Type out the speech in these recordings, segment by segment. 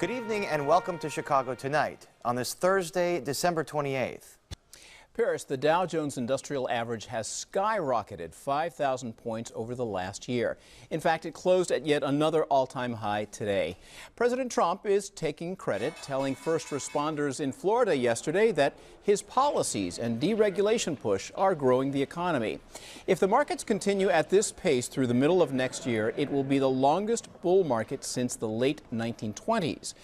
Good evening and welcome to Chicago Tonight on this Thursday, December 28th. Paris, the Dow Jones Industrial Average has skyrocketed 5,000 points over the last year. In fact, it closed at yet another all-time high today. President Trump is taking credit, telling first responders in Florida yesterday that his policies and deregulation push are growing the economy. If the markets continue at this pace through the middle of next year, it will be the longest bull market since the late 1920s.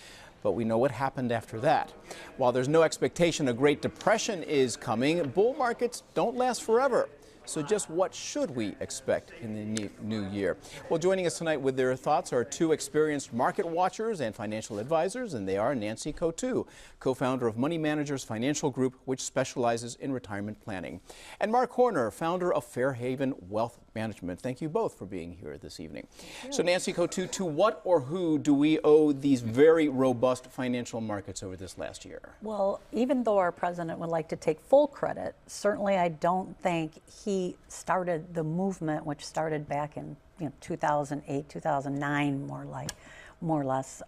But we know what happened after that. While there's no expectation a Great Depression is coming, bull markets don't last forever. So just what should we expect in the new year? Well, joining us tonight with their thoughts are two experienced market watchers and financial advisors, and they are Nancy Cotu, co-founder of Money Managers Financial Group, which specializes in retirement planning, and Marc Horner, founder of Fairhaven Wealth Management. Thank you both for being here this evening. So Nancy Cotu, to what or who do we owe these very robust financial markets over this last year? Well, even though our president would like to take full credit, certainly I don't think he started the movement, which started back in 2008, 2009, more or less.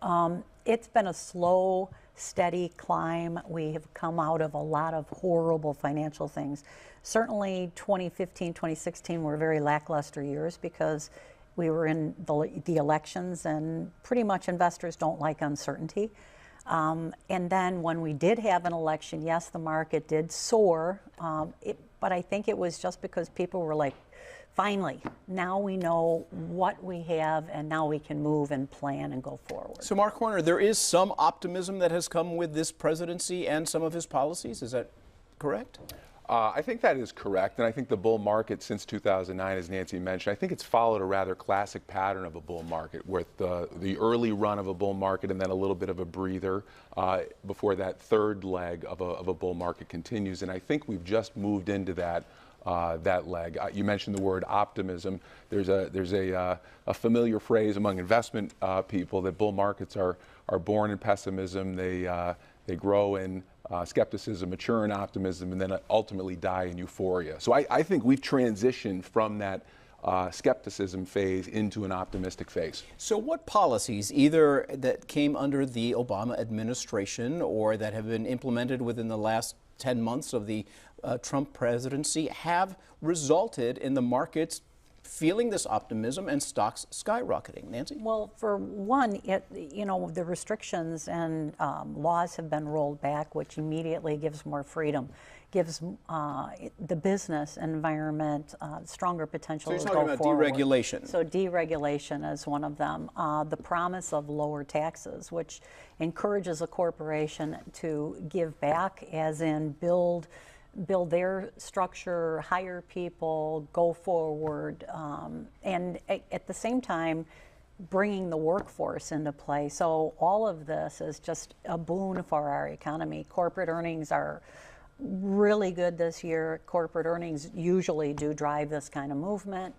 It's been a slow, steady climb. We have come out of a lot of horrible financial things. Certainly 2015, 2016 were very lackluster years because we were in the elections, and pretty much investors don't like uncertainty. And then when we did have an election, yes, the market did soar, but I think it was just because people were like, finally, now we know what we have, and now we can move and plan and go forward. So Marc Horner, there is some optimism that has come with this presidency and some of his policies. Is that correct? I think that is correct, and I think the bull market since 2009, as Nancy mentioned, I think it's followed a rather classic pattern of a bull market, with the early run of a bull market and then a little bit of a breather before that third leg of a bull market continues. And I think we've just moved into that leg. You mentioned the word optimism. There's a familiar phrase among investment people that bull markets are born in pessimism. They grow in skepticism, mature in optimism, and then ultimately die in euphoria. So I think we've transitioned from that skepticism phase into an optimistic phase. So what policies, either that came under the Obama administration or that have been implemented within the last 10 months of the Trump presidency, have resulted in the markets feeling this optimism and stocks skyrocketing? Nancy? Well, for one, the restrictions and laws have been rolled back, which immediately gives more freedom, gives the business environment stronger potential to go forward. So you're talking about deregulation. So deregulation is one of them. The promise of lower taxes, which encourages a corporation to give back, as in build their structure, hire people, go forward, and at the same time bringing the workforce into play. So all of this is just a boon for our economy. Corporate earnings are really good this year. Corporate earnings usually do drive this kind of movement.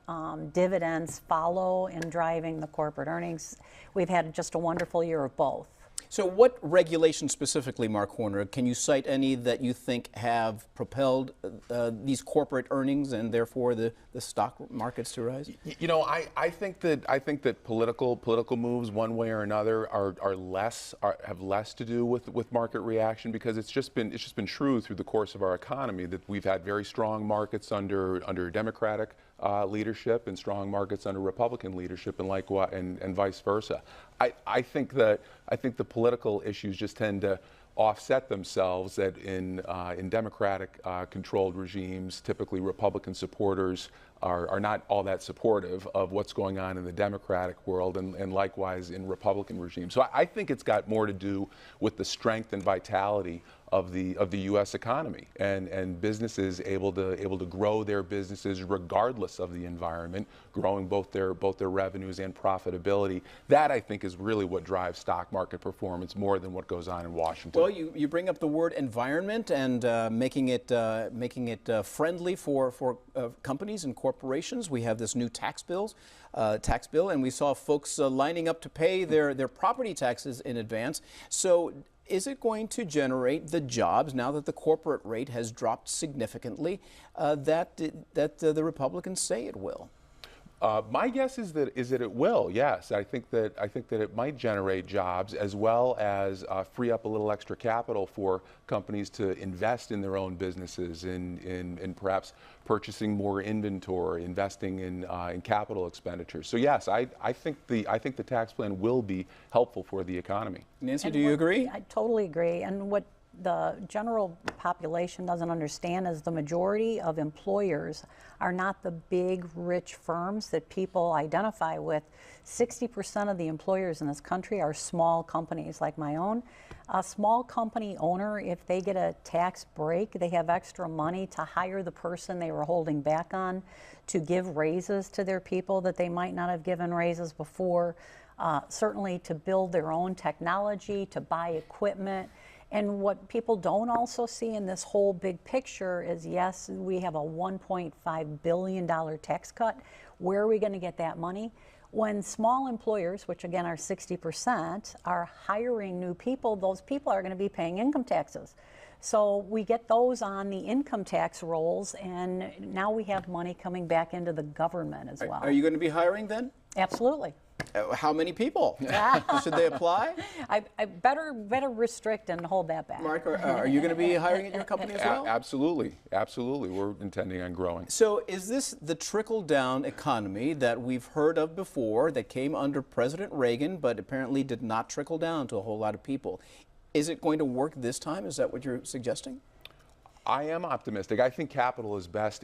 Dividends follow in driving the corporate earnings. We've had just a wonderful year of both. So what regulations specifically, Marc Horner, can you cite any that you think have propelled these corporate earnings and therefore the stock markets to rise? You know, I think that political moves one way or another have less to do with market reaction, because it's just been true through the course of our economy that we've had very strong markets under Democratic leadership and strong markets under Republican leadership, and likewise and vice versa. I think the political issues just tend to offset themselves, that in Democratic controlled regimes, typically Republican supporters are not all that supportive of what's going on in the Democratic world, and likewise in Republican regimes. So I think it's got more to do with the strength and vitality of the U.S. economy, and businesses able to grow their businesses regardless of the environment, growing both their revenues and profitability. That, I think, is really what drives stock market performance more than what goes on in Washington. Well, you bring up the word environment and making it friendly for companies and corporations. We have this new tax bill, and we saw folks lining up to pay their property taxes in advance. So is it going to generate the jobs, now that the corporate rate has dropped significantly, that the Republicans say it will? My guess is that it will. Yes, I think that it might generate jobs as well as free up a little extra capital for companies to invest in their own businesses, in perhaps purchasing more inventory, investing in capital expenditures. So yes, I think the tax plan will be helpful for the economy. Nancy, do you agree? I totally agree. And what the general population doesn't understand is the majority of employers are not the big, rich firms that people identify with. 60% of the employers in this country are small companies like my own. A small company owner, if they get a tax break, they have extra money to hire the person they were holding back on, to give raises to their people that they might not have given raises before, certainly to build their own technology, to buy equipment. And what people don't also see in this whole big picture is, yes, we have a $1.5 billion tax cut. Where are we going to get that money? When small employers, which again are 60%, are hiring new people, those people are going to be paying income taxes. So we get those on the income tax rolls, and now we have money coming back into the government as well. Are you going to be hiring then? Absolutely. How many people? Should they apply? I better restrict and hold that back. Mark, are you going to be hiring at your company as well? Absolutely, absolutely. We're intending on growing. So is this the trickle-down economy that we've heard of before, that came under President Reagan, but apparently did not trickle down to a whole lot of people? Is it going to work this time? Is that what you're suggesting? I am optimistic. I think capital is best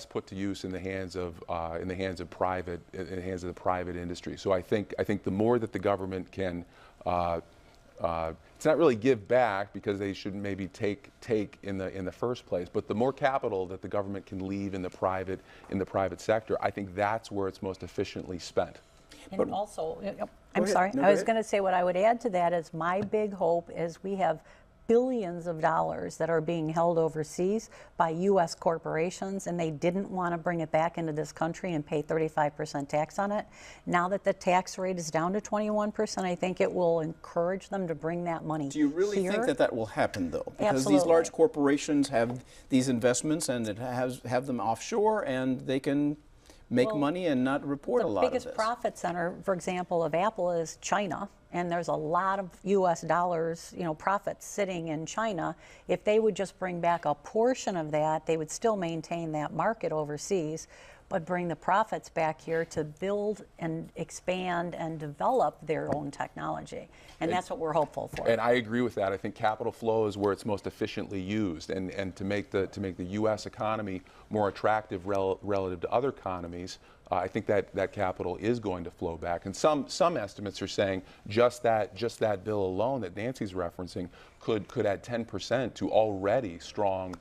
put to use in the hands of the private industry. So I think the more that the government can, it's not really give back, because they should maybe take in the first place, but the more capital that the government can leave in the private sector, I think that's where it's most efficiently spent. And also, I'm sorry, I was going to say, what I would add to that is, my big hope is we have billions of dollars that are being held overseas by U.S. corporations, and they didn't want to bring it back into this country and pay 35% tax on it. Now that the tax rate is down to 21%, I think it will encourage them to bring that money here. Do you really think that that will happen, though? Because Absolutely. These large corporations have these investments, and it have them offshore, and they can make money and not report a lot of this. The biggest profit center, for example, of Apple is China, and there's a lot of U.S. dollars, profits sitting in China. If they would just bring back a portion of that, they would still maintain that market overseas, but bring the profits back here to build and expand and develop their own technology. And that's what we're hopeful for. And I agree with that. I think capital flow is where it's most efficiently used, and to make the U.S. economy more attractive relative to other economies, I think that capital is going to flow back. And some estimates are saying just that bill alone that Nancy's referencing could add 10% to already strong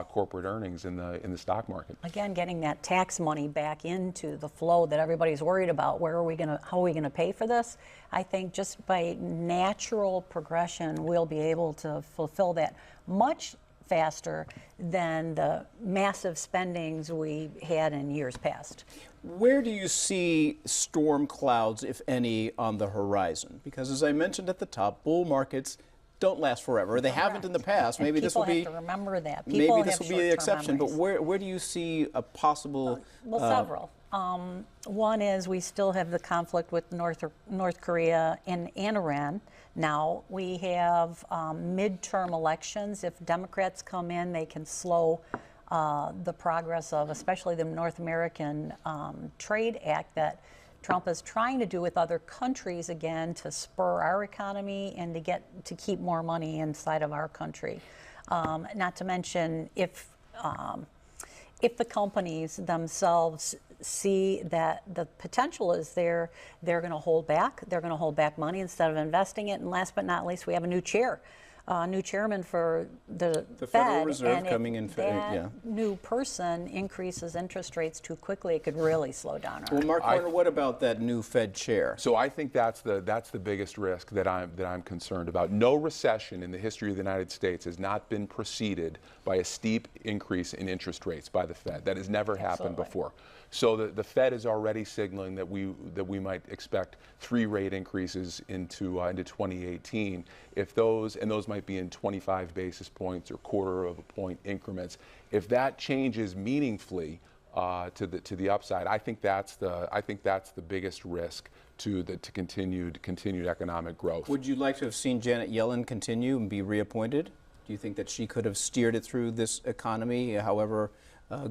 corporate earnings in the stock market. Again, getting that tax money back into the flow that everybody's worried about. How are we going to pay for this? I think just by natural progression, we'll be able to fulfill that much faster than the massive spendings we had in years past. Where do you see storm clouds, if any, on the horizon? Because as I mentioned at the top, bull markets don't last forever. They haven't in the past. And maybe this will be. People have to remember that. Maybe this will be the exception. Memories. But where do you see a possible? Well, several. One is we still have the conflict with North Korea and Iran. Now we have midterm elections. If Democrats come in, they can slow the progress of, especially the North American Trade Act that Trump is trying to do with other countries, again, to spur our economy and to keep more money inside of our country. Not to mention, if the companies themselves see that the potential is there, they're going to hold back. They're going to hold back money instead of investing it. And last but not least, we have a new chairman for the Fed, Federal Reserve and coming in. If that new person increases interest rates too quickly, it could really slow down our. Well, Marc Horner, what about that new Fed chair? So I think that's the biggest risk that I'm concerned about. No recession in the history of the United States has not been preceded by a steep increase in interest rates by the Fed. That has never happened before. So the Fed is already signaling that we might expect 3 rate increases into 2018. If those might be in 25 basis points or quarter of a point increments. If that changes meaningfully, to the upside. I think that's the biggest risk to continued economic growth. Would you like to have seen Janet Yellen continue and be reappointed? Do you think that she could have steered it through this economy, however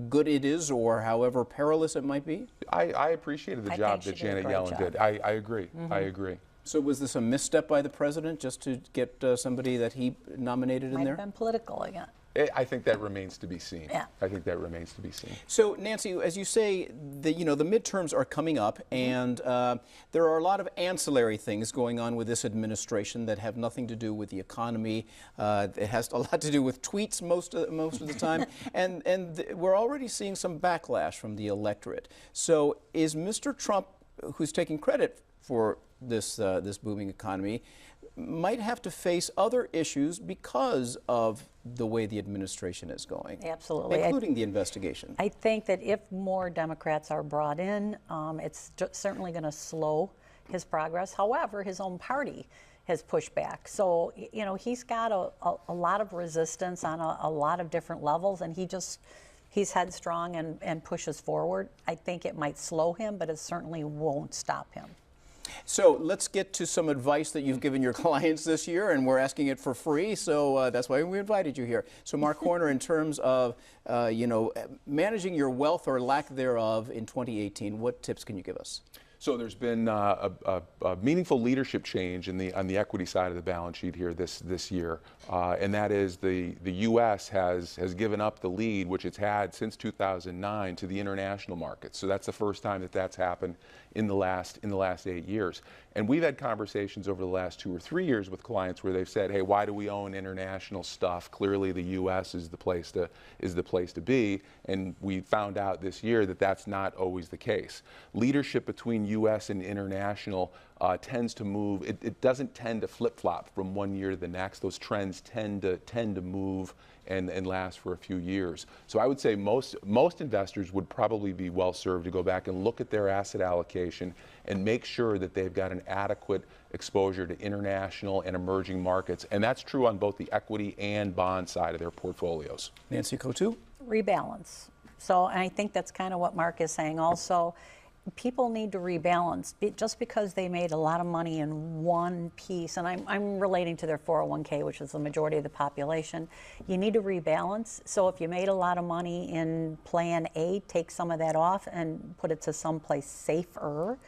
good it is or however perilous it might be? I appreciated the job that Janet Yellen did. I agree. I agree. So was this a misstep by the president just to get somebody that he nominated in there? Might have been political again. I think that remains to be seen. Yeah. I think that remains to be seen. So, Nancy, as you say, the midterms are coming up, and there are a lot of ancillary things going on with this administration that have nothing to do with the economy. It has a lot to do with tweets most of the time, and we're already seeing some backlash from the electorate. So, is Mr. Trump, who's taking credit for this booming economy, might have to face other issues because of the way the administration is going. Absolutely. Including the investigation. I think that if more Democrats are brought in, it's certainly going to slow his progress. However, his own party has pushed back. So, he's got a lot of resistance on a lot of different levels, and he's headstrong and pushes forward. I think it might slow him, but it certainly won't stop him. So let's get to some advice that you've given your clients this year, and we're asking it for free, so that's why we invited you here. So Marc Horner, in terms of managing your wealth or lack thereof in 2018, what tips can you give us? So there's been a meaningful leadership change on the equity side of the balance sheet here this year, and that is the U.S. has given up the lead, which it's had since 2009, to the international markets. So that's the first time that's happened in the last 8 years. And we've had conversations over the last 2 or 3 years with clients where they've said, "Hey, why do we own international stuff? Clearly, the U.S. is the place to be." And we found out this year that that's not always the case. Leadership between U.S. and international tends to move. It doesn't tend to flip-flop from one year to the next. Those trends tend to move and last for a few years. So I would say most investors would probably be well served to go back and look at their asset allocation and make sure that they've got an adequate exposure to international and emerging markets. And that's true on both the equity and bond side of their portfolios. Nancy Cotu? Rebalance. So I think that's kind of what Marc is saying also. People need to rebalance. Just because they made a lot of money in one piece, and I'm relating to their 401k, which is the majority of the population, you need to rebalance. So if you made a lot of money in plan A, take some of that off and put it to someplace safer,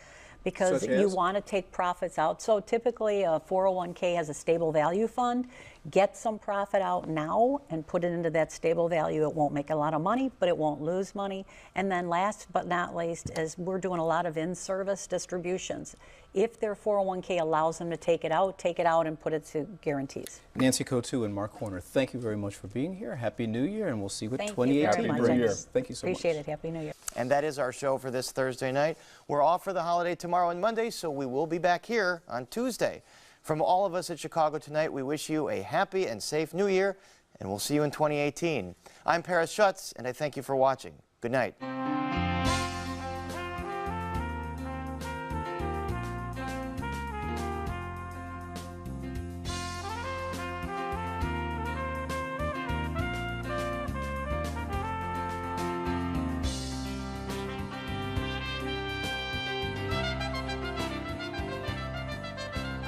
because you want to take profits out. So typically a 401k has a stable value fund. Get some profit out now and put it into that stable value. It won't make a lot of money, but it won't lose money. And then last but not least, as we're doing a lot of in-service distributions, if their 401k allows them to take it out and put it to guarantees. Nancy Cotu and Marc Horner, thank you very much for being here. Happy New Year, and we'll see what 2018 brings. Thank you so much. Appreciate it. Happy New Year. And that is our show for this Thursday night. We're off for the holiday tomorrow and Monday, so we will be back here on Tuesday. From all of us at Chicago Tonight, we wish you a happy and safe New Year, and we'll see you in 2018. I'm Paris Schutz, and I thank you for watching. Good night.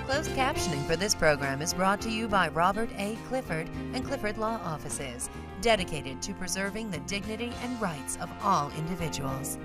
Closed captioning for this program is brought to you by Robert A. Clifford and Clifford Law Offices, dedicated to preserving the dignity and rights of all individuals.